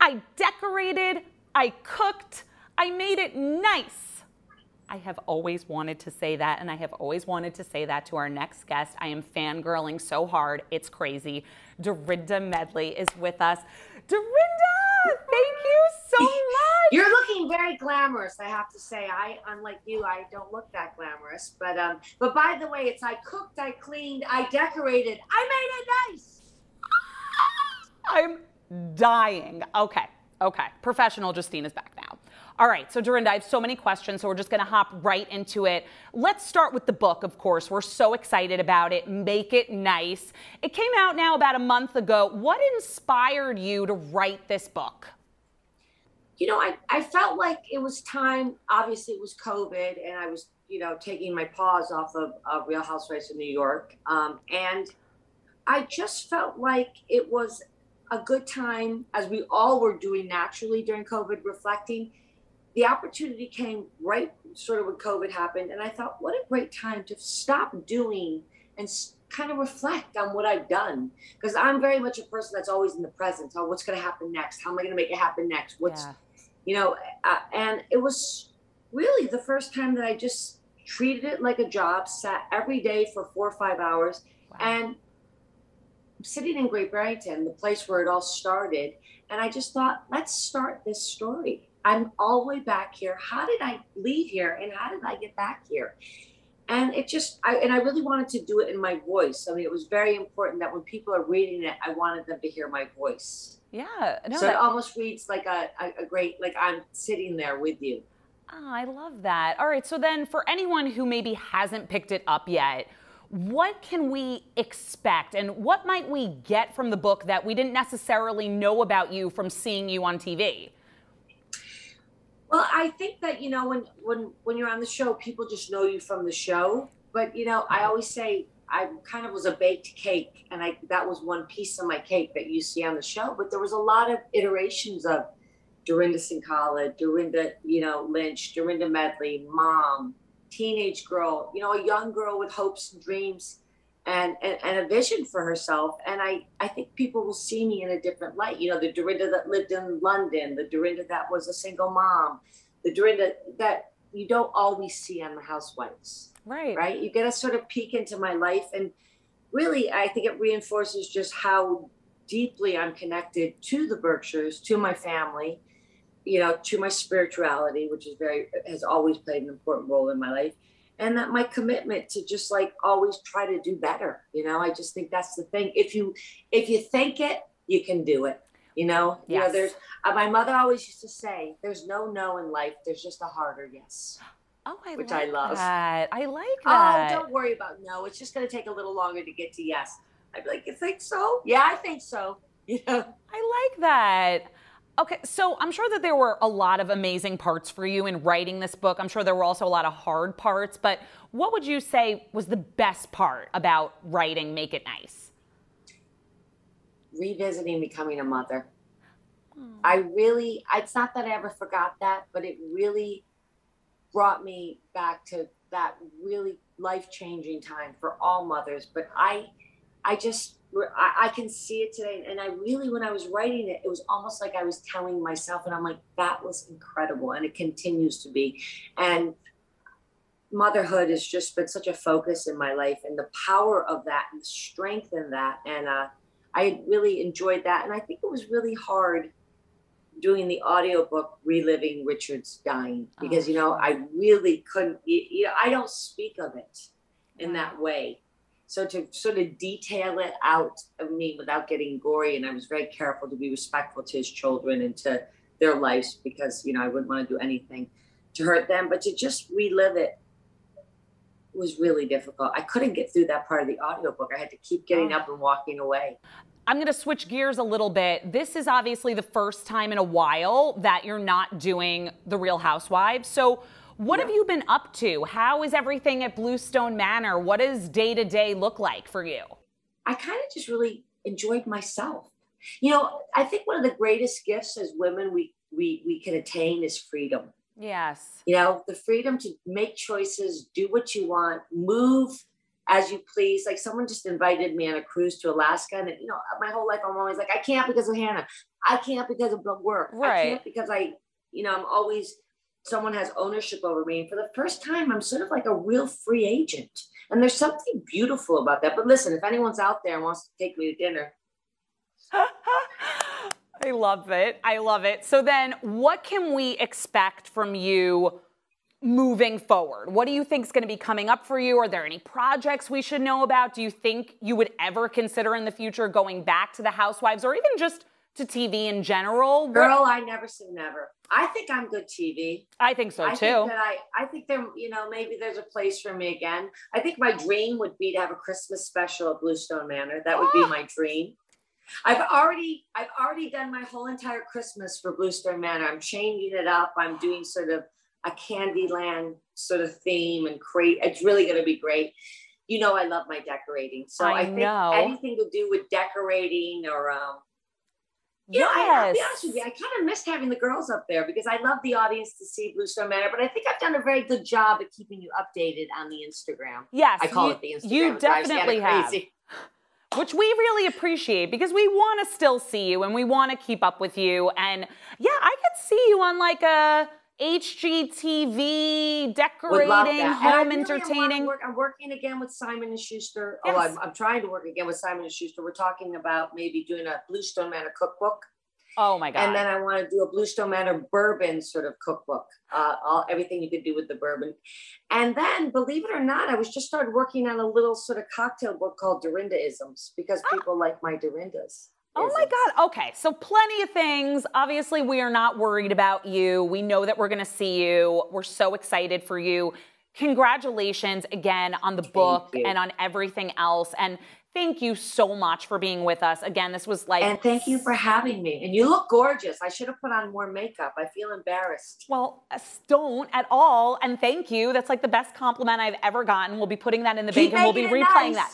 I decorated, I cooked, I made it nice. I have always wanted to say that, and I have always wanted to say that to our next guest. I am fangirling so hard, it's crazy. Dorinda Medley is with us. Dorinda, thank you so much. You're looking very glamorous, I have to say. Unlike you, I don't look that glamorous. But by the way, it's I cooked, I cleaned, I decorated, I made it nice. I'm dying. Okay. Professional Justine is back now. All right, so Dorinda, I have so many questions, so we're just gonna hop right into it. Let's start with the book, of course. We're so excited about it. Make It Nice. It came out now about a month ago. What inspired you to write this book? You know, I felt like it was time. Obviously, it was COVID, and I was, taking my paws off of Real Housewives of New York. And I just felt like it was a good time, as we all were doing naturally during COVID, reflecting. The opportunity came right sort of when COVID happened. And I thought, what a great time to stop doing and kind of reflect on what I've done. Because I'm very much a person that's always in the present. Oh, what's going to happen next? How am I going to make it happen next? And it was really the first time that I just treated it like a job, sat every day for 4 or 5 hours. Wow. And sitting in Great Barrington, the place where it all started. And I just thought, let's start this story. I'm all the way back here. How did I leave here? And how did I get back here? And I really wanted to do it in my voice. I mean, it was very important that when people are reading it, I wanted them to hear my voice. Yeah. No, so it almost reads like a great, like I'm sitting there with you. Oh, I love that. All right. So then for anyone who maybe hasn't picked it up yet, what can we expect and what might we get from the book that we didn't necessarily know about you from seeing you on TV? Well, I think that, when you're on the show, people just know you from the show. But, I always say I kind of was a baked cake, and that was one piece of my cake that you see on the show. But there was a lot of iterations of Dorinda Sincala, Dorinda, Lynch, Dorinda Medley, mom, teenage girl, a young girl with hopes and dreams and a vision for herself. And I think people will see me in a different light. The Dorinda that lived in London, the Dorinda that was a single mom, the Dorinda that you don't always see on the Housewives. Right. You get a sort of peek into my life. And really, I think it reinforces just how deeply I'm connected to the Berkshires, to my family, to my spirituality, which has always played an important role in my life. And that my commitment to just always try to do better. I just think that's the thing. If you think it, you can do it. Yes. There's my mother always used to say, there's no in life. There's just a harder yes. Oh, which I love. That. I like that. Oh, don't worry about no. It's just going to take a little longer to get to yes. I'd be like, you think so? Yeah, I think so. I like that. Okay, so I'm sure that there were a lot of amazing parts for you in writing this book. I'm sure there were also a lot of hard parts, but what would you say was the best part about writing Make It Nice? Revisiting becoming a mother. It's not that I ever forgot that, but it really brought me back to that really life-changing time for all mothers. But I can see it today. And when I was writing it, it was almost like I was telling myself, and I'm like, that was incredible. And it continues to be. And motherhood has just been such a focus in my life, and the power of that and the strength in that. And I really enjoyed that. And I think it was really hard doing the audiobook, reliving Richard's dying, because, I really couldn't, I don't speak of it in that way. So to sort of detail it out of me without getting gory, and I was very careful to be respectful to his children and to their lives, because, I wouldn't want to do anything to hurt them, but to just relive it was really difficult. I couldn't get through that part of the audiobook. I had to keep getting up and walking away. I'm going to switch gears a little bit. This is obviously the first time in a while that you're not doing The Real Housewives. So what have you been up to? How is everything at Bluestone Manor? What does day-to-day look like for you? I kind of just really enjoyed myself. I think one of the greatest gifts as women we can attain is freedom. Yes. The freedom to make choices, do what you want, move as you please. Like someone just invited me on a cruise to Alaska, and you know, my whole life I'm always like, I can't because of Hannah. I can't because of the work. Right. I can't because you know, I'm always, someone has ownership over me. And for the first time, I'm sort of like a real free agent. And there's something beautiful about that. But listen, if anyone's out there and wants to take me to dinner. I love it. I love it. So then what can we expect from you moving forward? What do you think is going to be coming up for you? Are there any projects we should know about? Do you think you would ever consider in the future going back to the Housewives or even just to TV in general? Girl, I never say never. I think I'm good TV. I think so too. I think there, you know, maybe there's a place for me again. I think my dream would be to have a Christmas special at Bluestone Manor. That would be my dream. I've already done my whole entire Christmas for Bluestone Manor. I'm changing it up. I'm doing sort of a Candyland sort of theme and it's really going to be great. You know, I love my decorating. So I think anything to do with decorating or, yeah, I'll be honest with you, I kind of missed having the girls up there because I love the audience to see Bluestone Manor, but I think I've done a very good job at keeping you updated on the Instagram. Yes. I call it the Instagram. You definitely have. Which we really appreciate because we want to still see you and we want to keep up with you. And yeah, I could see you on like a HGTV, decorating, home entertaining. I'm working again with Simon & Schuster. Yes. I'm trying to work again with Simon & Schuster. We're talking about maybe doing a Bluestone Manor cookbook. Oh my God. And then I want to do a Bluestone Manor bourbon sort of cookbook. Everything you could do with the bourbon. And then, believe it or not, I was just started working on a little sort of cocktail book called Dorinda-isms because people like my Dorindas. Oh my God. Okay. So plenty of things. Obviously, we are not worried about you. We know that we're going to see you. We're so excited for you. Congratulations again on the book and on everything else. And thank you so much for being with us. Again, this was like... And thank you for having me. And you look gorgeous. I should have put on more makeup. I feel embarrassed. Well, don't at all. And thank you. That's like the best compliment I've ever gotten. We'll be putting that in the bank and we'll be replaying that.